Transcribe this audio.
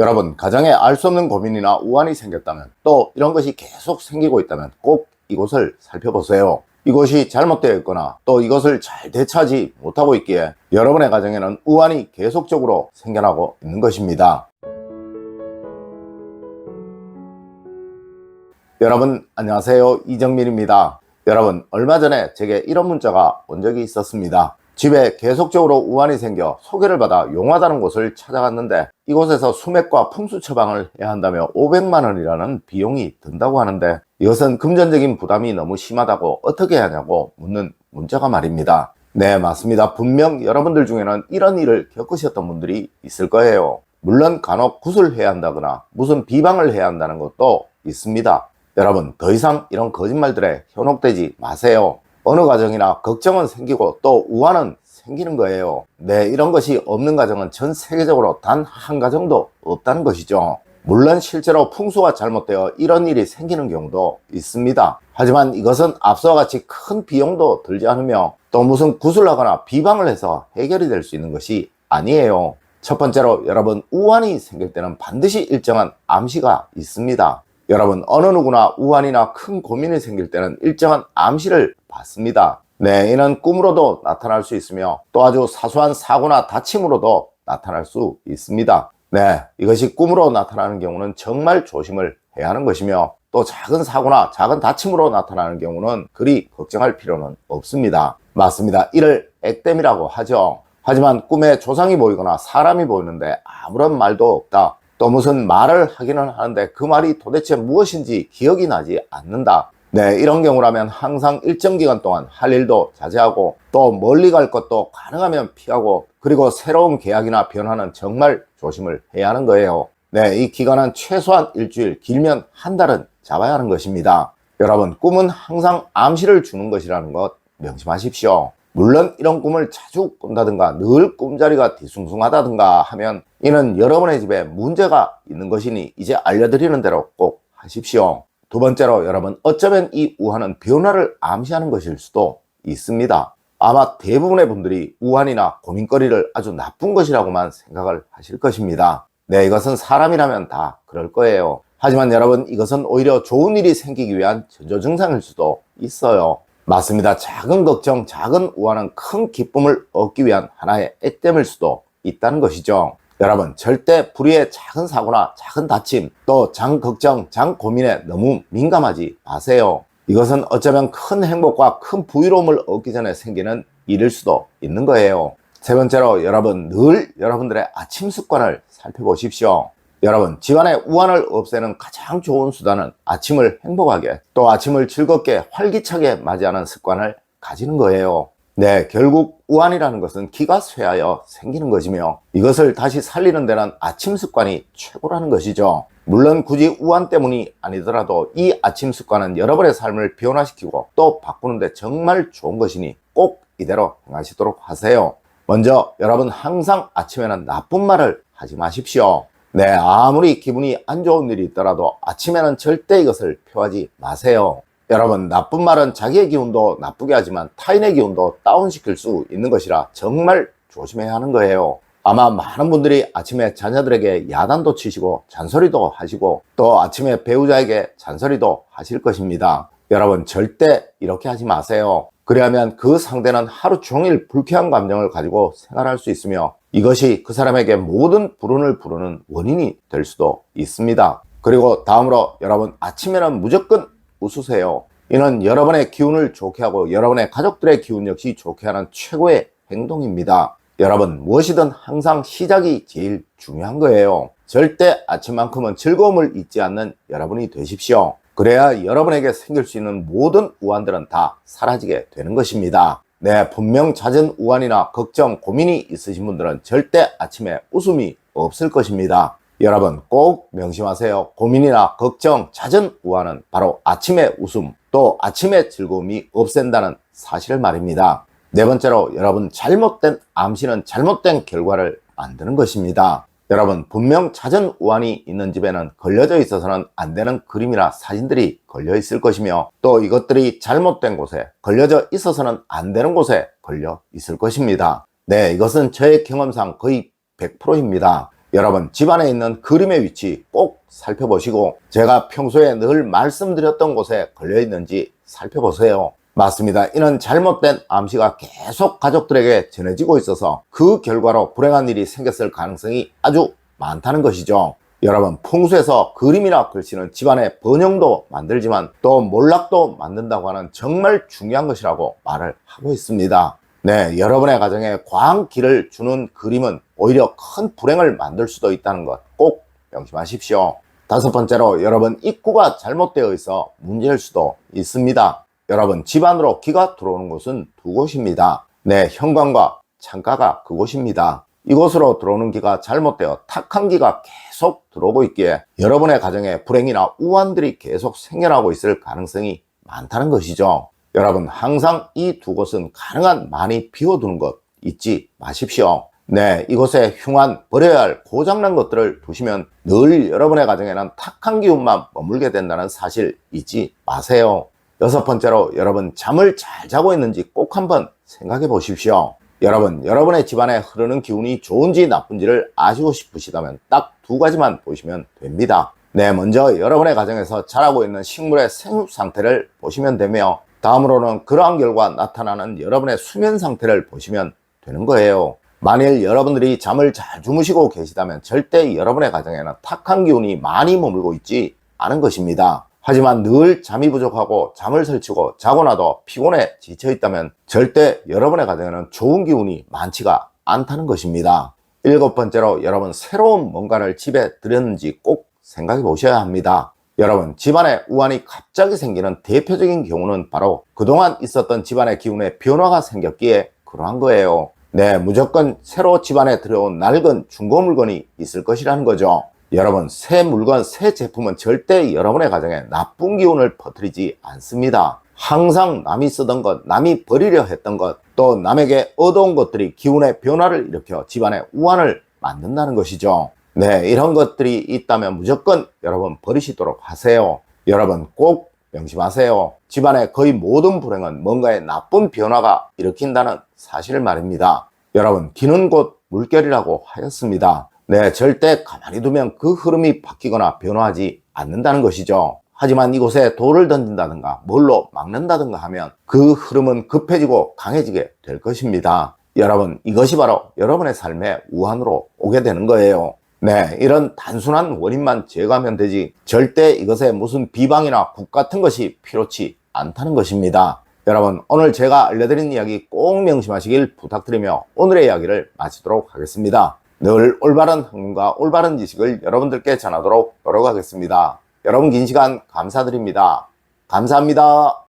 여러분, 가정에 알 수 없는 고민이나 우환이 생겼다면, 또 이런 것이 계속 생기고 있다면 꼭 이곳을 살펴보세요. 이것이 잘못되어 있거나 또 이것을 잘 대처하지 못하고 있기에 여러분의 가정에는 우환이 계속적으로 생겨나고 있는 것입니다. 여러분 안녕하세요, 이정민입니다. 여러분, 얼마 전에 제게 이런 문자가 온 적이 있었습니다. 집에 계속적으로 우환이 생겨 소개를 받아 용하다는 곳을 찾아갔는데 이곳에서 수맥과 풍수 처방을 해야 한다며 500만 원이라는 비용이 든다고 하는데, 이것은 금전적인 부담이 너무 심하다고 어떻게 해야 하냐고 묻는 문자가 말입니다. 네, 맞습니다. 분명 여러분들 중에는 이런 일을 겪으셨던 분들이 있을 거예요. 물론 간혹 구술해야 한다거나 무슨 비방을 해야 한다는 것도 있습니다. 여러분, 더 이상 이런 거짓말들에 현혹되지 마세요. 어느 가정이나 걱정은 생기고 또 우환은 생기는 거예요. 네, 이런 것이 없는 가정은 전 세계적으로 단 한 가정도 없다는 것이죠. 물론 실제로 풍수가 잘못되어 이런 일이 생기는 경우도 있습니다. 하지만 이것은 앞서와 같이 큰 비용도 들지 않으며 또 무슨 구술하거나 비방을 해서 해결이 될 수 있는 것이 아니에요. 첫 번째로, 여러분, 우환이 생길 때는 반드시 일정한 암시가 있습니다. 여러분, 어느 누구나 우환이나 큰 고민이 생길 때는 일정한 암시를 받습니다. 네, 이는 꿈으로도 나타날 수 있으며 또 아주 사소한 사고나 다침으로도 나타날 수 있습니다. 네, 이것이 꿈으로 나타나는 경우는 정말 조심을 해야 하는 것이며, 또 작은 사고나 작은 다침으로 나타나는 경우는 그리 걱정할 필요는 없습니다. 맞습니다. 이를 액땜이라고 하죠. 하지만 꿈에 조상이 보이거나 사람이 보이는데 아무런 말도 없다, 또 무슨 말을 하기는 하는데 그 말이 도대체 무엇인지 기억이 나지 않는다, 네, 이런 경우라면 항상 일정 기간 동안 할 일도 자제하고 또 멀리 갈 것도 가능하면 피하고, 그리고 새로운 계약이나 변화는 정말 조심을 해야 하는 거예요. 네, 이 기간은 최소한 일주일, 길면 한 달은 잡아야 하는 것입니다. 여러분, 꿈은 항상 암시를 주는 것이라는 것 명심하십시오. 물론 이런 꿈을 자주 꾼다든가 늘 꿈자리가 뒤숭숭하다든가 하면 이는 여러분의 집에 문제가 있는 것이니 이제 알려드리는 대로 꼭 하십시오. 두 번째로, 여러분, 어쩌면 이 우환은 변화를 암시하는 것일 수도 있습니다. 아마 대부분의 분들이 우환이나 고민거리를 아주 나쁜 것이라고만 생각을 하실 것입니다. 네, 이것은 사람이라면 다 그럴 거예요. 하지만 여러분, 이것은 오히려 좋은 일이 생기기 위한 전조증상일 수도 있어요. 맞습니다. 작은 걱정, 작은 우환은 큰 기쁨을 얻기 위한 하나의 액땜일 수도 있다는 것이죠. 여러분, 절대 불의의 작은 사고나 작은 다침, 또 장 걱정, 장 고민에 너무 민감하지 마세요. 이것은 어쩌면 큰 행복과 큰 부유로움을 얻기 전에 생기는 일일 수도 있는 거예요. 세 번째로, 여러분, 늘 여러분들의 아침 습관을 살펴보십시오. 여러분, 집안의 우환을 없애는 가장 좋은 수단은 아침을 행복하게, 또 아침을 즐겁게 활기차게 맞이하는 습관을 가지는 거예요. 네, 결국 우환이라는 것은 기가 쇠하여 생기는 것이며 이것을 다시 살리는 데는 아침 습관이 최고라는 것이죠. 물론 굳이 우환 때문이 아니더라도 이 아침 습관은 여러분의 삶을 변화시키고 또 바꾸는데 정말 좋은 것이니 꼭 이대로 행하시도록 하세요. 먼저, 여러분, 항상 아침에는 나쁜 말을 하지 마십시오. 네, 아무리 기분이 안 좋은 일이 있더라도 아침에는 절대 이것을 표하지 마세요. 여러분, 나쁜 말은 자기의 기운도 나쁘게 하지만 타인의 기운도 다운시킬 수 있는 것이라 정말 조심해야 하는 거예요. 아마 많은 분들이 아침에 자녀들에게 야단도 치시고 잔소리도 하시고 또 아침에 배우자에게 잔소리도 하실 것입니다. 여러분, 절대 이렇게 하지 마세요. 그래야만 그 상대는 하루 종일 불쾌한 감정을 가지고 생활할 수 있으며 이것이 그 사람에게 모든 불운을 부르는 원인이 될 수도 있습니다. 그리고 다음으로, 여러분, 아침에는 무조건 웃으세요. 이는 여러분의 기운을 좋게 하고 여러분의 가족들의 기운 역시 좋게 하는 최고의 행동입니다. 여러분, 무엇이든 항상 시작이 제일 중요한 거예요. 절대 아침만큼은 즐거움을 잊지 않는 여러분이 되십시오. 그래야 여러분에게 생길 수 있는 모든 우환들은 다 사라지게 되는 것입니다. 네, 분명 잦은 우환이나 걱정, 고민이 있으신 분들은 절대 아침에 웃음이 없을 것입니다. 여러분, 꼭 명심하세요. 고민이나 걱정, 잦은 우환은 바로 아침의 웃음, 또 아침의 즐거움이 없앤다는 사실을 말입니다. 네 번째로, 여러분, 잘못된 암시는 잘못된 결과를 만드는 것입니다. 여러분, 분명 잦은 우환이 있는 집에는 걸려져 있어서는 안 되는 그림이나 사진들이 걸려 있을 것이며 또 이것들이 잘못된 곳에, 걸려져 있어서는 안 되는 곳에 걸려 있을 것입니다. 네, 이것은 저의 경험상 거의 100%입니다. 여러분 집안에 있는 그림의 위치 꼭 살펴보시고 제가 평소에 늘 말씀드렸던 곳에 걸려있는지 살펴보세요. 맞습니다. 이는 잘못된 암시가 계속 가족들에게 전해지고 있어서 그 결과로 불행한 일이 생겼을 가능성이 아주 많다는 것이죠. 여러분 풍수에서 그림이나 글씨는 집안의 번영도 만들지만 또 몰락도 만든다고 하는 정말 중요한 것이라고 말을 하고 있습니다. 네, 여러분의 가정에 과한 기를 주는 그림은 오히려 큰 불행을 만들 수도 있다는 것 꼭 명심하십시오. 다섯 번째로 여러분 입구가 잘못되어 있어 문제일 수도 있습니다. 여러분 집안으로 기가 들어오는 곳은 두 곳입니다. 네, 현관과 창가가 그곳입니다. 이곳으로 들어오는 기가 잘못되어 탁한 기가 계속 들어오고 있기에 여러분의 가정에 불행이나 우환들이 계속 생겨나고 있을 가능성이 많다는 것이죠. 여러분 항상 이 두 곳은 가능한 많이 비워두는 것 잊지 마십시오. 네, 이곳에 흉한 버려야 할 고장난 것들을 두시면 늘 여러분의 가정에는 탁한 기운만 머물게 된다는 사실 잊지 마세요. 여섯 번째로 여러분 잠을 잘 자고 있는지 꼭 한번 생각해 보십시오. 여러분 여러분의 집안에 흐르는 기운이 좋은지 나쁜지를 아시고 싶으시다면 딱 두 가지만 보시면 됩니다. 네, 먼저 여러분의 가정에서 자라고 있는 식물의 생육 상태를 보시면 되며 다음으로는 그러한 결과 나타나는 여러분의 수면 상태를 보시면 되는 거예요. 만일 여러분들이 잠을 잘 주무시고 계시다면 절대 여러분의 가정에는 탁한 기운이 많이 머물고 있지 않은 것입니다. 하지만 늘 잠이 부족하고 잠을 설치고 자고 나도 피곤해 지쳐 있다면 절대 여러분의 가정에는 좋은 기운이 많지가 않다는 것입니다. 일곱 번째로 여러분 새로운 뭔가를 집에 들였는지 꼭 생각해 보셔야 합니다. 여러분 집안에 우환이 갑자기 생기는 대표적인 경우는 바로 그동안 있었던 집안의 기운에 변화가 생겼기에 그러한 거예요. 네, 무조건 새로 집안에 들어온 낡은 중고 물건이 있을 것이라는 거죠. 여러분 새 물건, 새 제품은 절대 여러분의 가정에 나쁜 기운을 퍼뜨리지 않습니다. 항상 남이 쓰던 것, 남이 버리려 했던 것, 또 남에게 얻어온 것들이 기운의 변화를 일으켜 집안의 우환을 만든다는 것이죠. 네, 이런 것들이 있다면 무조건 여러분 버리시도록 하세요. 여러분 꼭 명심하세요. 집안의 거의 모든 불행은 뭔가의 나쁜 변화가 일으킨다는 사실을 말입니다. 여러분 기는 곧 물결이라고 하였습니다. 네, 절대 가만히 두면 그 흐름이 바뀌거나 변화하지 않는다는 것이죠. 하지만 이곳에 돌을 던진다든가 뭘로 막는다든가 하면 그 흐름은 급해지고 강해지게 될 것입니다. 여러분 이것이 바로 여러분의 삶의 우환으로 오게 되는 거예요. 네, 이런 단순한 원인만 제거하면 되지 절대 이것에 무슨 비방이나 국 같은 것이 필요치 않다는 것입니다. 여러분 오늘 제가 알려드린 이야기 꼭 명심하시길 부탁드리며 오늘의 이야기를 마치도록 하겠습니다. 늘 올바른 학문과 올바른 지식을 여러분들께 전하도록 노력하겠습니다. 여러분 긴 시간 감사드립니다. 감사합니다.